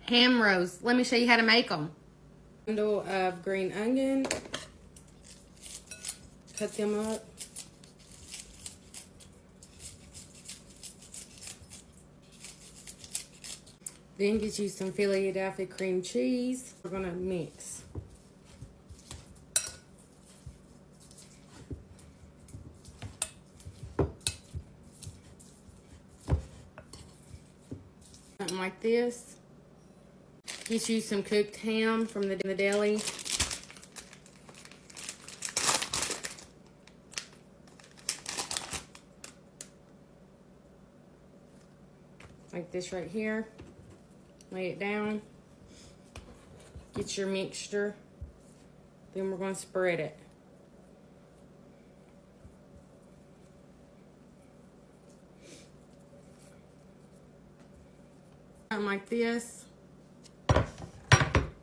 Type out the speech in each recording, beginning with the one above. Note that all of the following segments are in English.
ham roast. Let me show you how to make them. Bundle of green onion. Cut them up. Then get you some Philadelphia cream cheese. We're gonna mix. Something like this. Get you some cooked ham from the deli. Like this right here. Lay it down. Get your mixture. Then we're going to spread it. Something like this.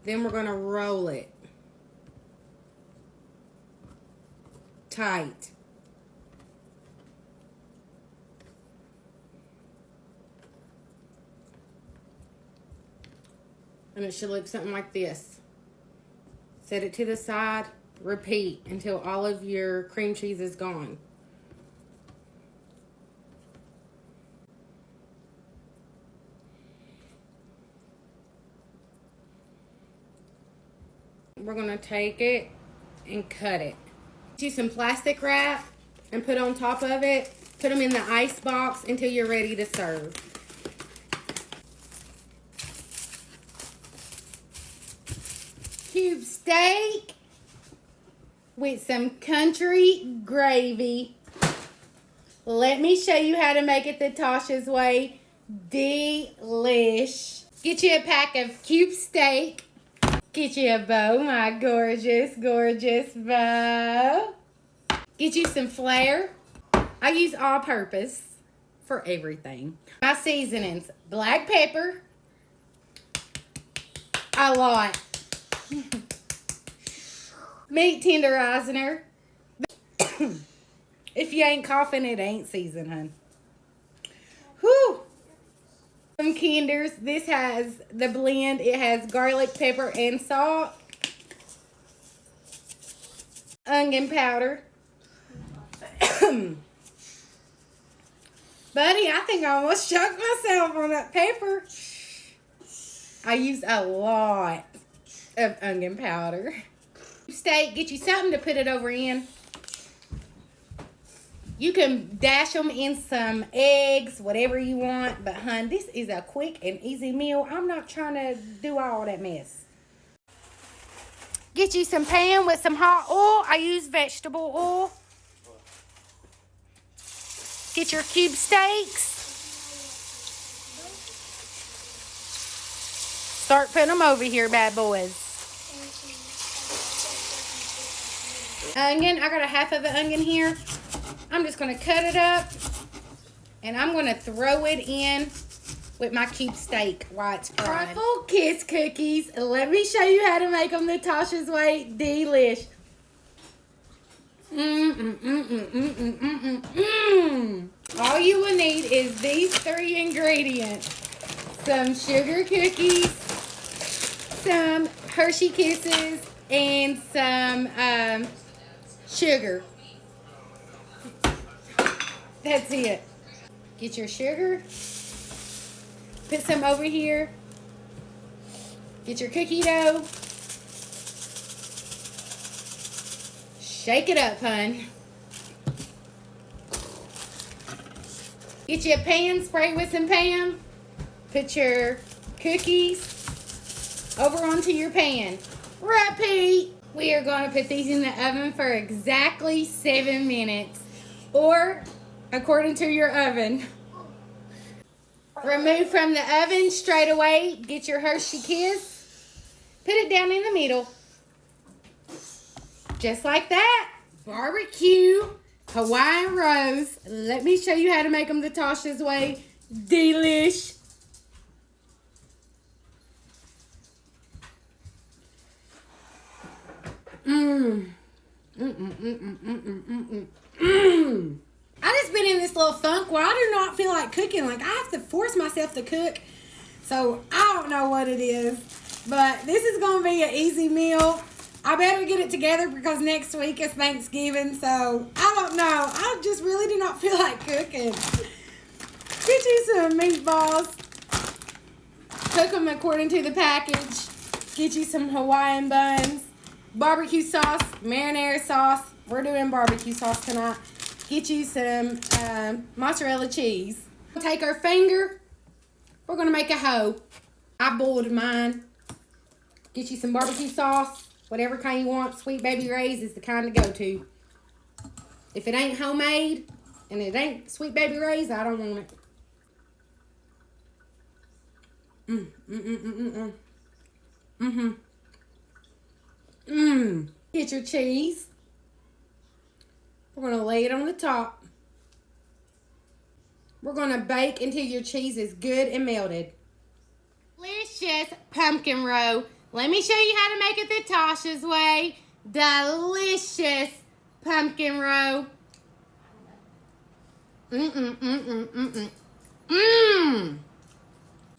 Then we're going to roll it tight. And it should look something like this. Set it to the side. Repeat until all of your cream cheese is gone. We're going to take it and cut it. Use some plastic wrap and put on top of it. Put them in the ice box until you're ready to serve. Cube steak with some country gravy. Let me show you how to make it the Tasha's way. Delish. Get you a pack of cube steak. Get you a bow, my gorgeous, gorgeous bow. Get you some Flair. I use all-purpose for everything. My seasonings: black pepper, a lot. Meat tenderizer. If you ain't coughing, it ain't seasoned, hun. Whew. Some Kinders. This has the blend. It has garlic, pepper, and salt. Onion powder. Buddy, I think I almost choked myself on that pepper. I use a lot of onion powder. Steak, get you something to put it over in. You can dash them in some eggs, whatever you want. But, hun, this is a quick and easy meal. I'm not trying to do all that mess. Get you some pan with some hot oil. I use vegetable oil. Get your cube steaks. Start putting them over here, bad boys. Onion. I got a half of an onion here. I'm just going to cut it up. And I'm going to throw it in with my cube steak while it's fried. Truffle Kiss cookies. Let me show you how to make them the Tasha's way. Delish. All you will need is these 3 ingredients. Some sugar cookies, some Hershey Kisses, and some sugar. That's it. Get your sugar. Put some over here. Get your cookie dough. Shake it up, hun. Get you a pan, spray with some pan. Put your cookies over onto your pan. Repeat. We are going to put these in the oven for exactly 7 minutes. Or according to your oven. Remove from the oven straight away. Get your Hershey Kiss. Put it down in the middle. Just like that. Barbecue Hawaiian rolls. Let me show you how to make them the Tasha's way. Delish. I just been in this little funk where I do not feel like cooking. Like, I have to force myself to cook. So I don't know what it is, but this is going to be an easy meal. I better get it together because next week is Thanksgiving, so I don't know. I just really do not feel like cooking. Get you some meatballs. Cook them according to the package. Get you some Hawaiian buns. Barbecue sauce, marinara sauce. We're doing barbecue sauce tonight. Get you some mozzarella cheese. Take our finger. We're going to make a hoe. I boiled mine. Get you some barbecue sauce. Whatever kind you want. Sweet Baby Ray's is the kind to go to. If it ain't homemade and it ain't Sweet Baby Ray's, I don't want it. Get your cheese. We're going to lay it on the top. We're going to bake until your cheese is good and melted. Delicious pumpkin roe. Let me show you how to make it the Tasha's way. Delicious pumpkin roe.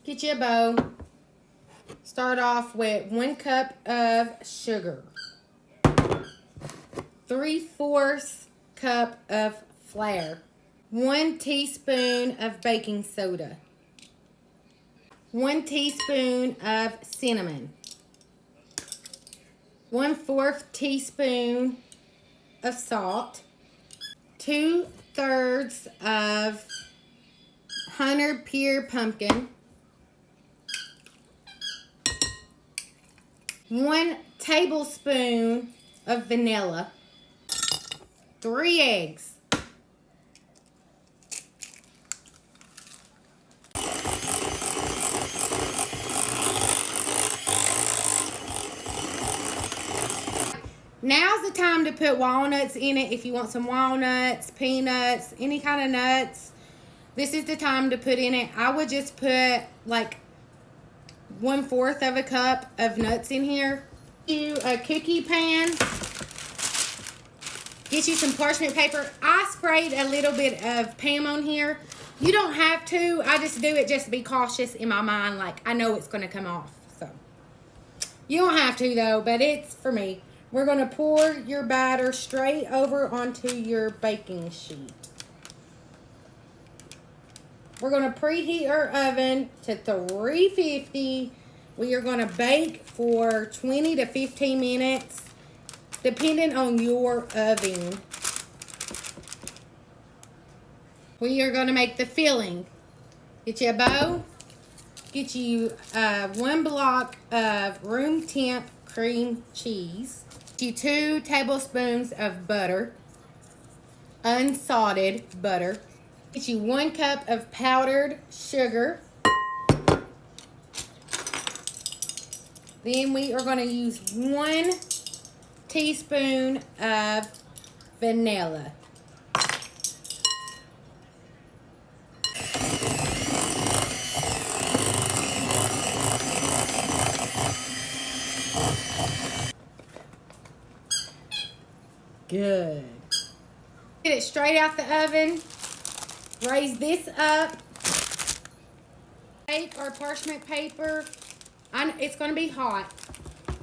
Get you a bowl. Start off with 1 cup of sugar. 3/4 cup of flour. 1 teaspoon of baking soda. 1 teaspoon of cinnamon. 1/4 teaspoon of salt. 2/3 of Hunter pure pumpkin. 1 tablespoon of vanilla. 3 eggs. Now's the time to put walnuts in it if you want some walnuts, peanuts, any kind of nuts. This is the time to put in it. I would just put like 1/4 of a cup of nuts in here. Do a cookie pan. Get you some parchment paper. I sprayed a little bit of Pam on here. You don't have to. I just do it just to be cautious in my mind. Like, I know it's going to come off. So, you don't have to, though, but it's for me. We're going to pour your batter straight over onto your baking sheet. We're going to preheat our oven to 350. We are going to bake for 20 to 15 minutes, depending on your oven. We are going to make the filling. Get you a bowl. Get you 1 block of room temp cream cheese. Get you 2 tablespoons of butter. Unsalted butter. Get you 1 cup of powdered sugar. Then we are going to use 1 teaspoon of vanilla. Good. Get it straight out the oven. Raise this up. Take our parchment paper. It's going to be hot.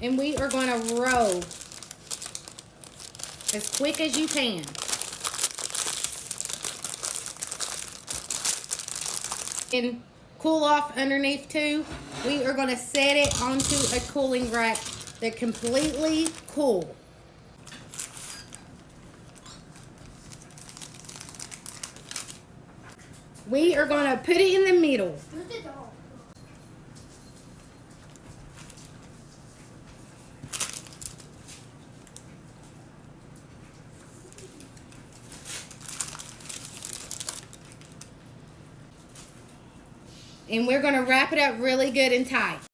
And we are going to roll as quick as you can. And cool off underneath too. We are going to set it onto a cooling rack that's completely cool. We are going to put it in the middle. And we're going to wrap it up really good and tight.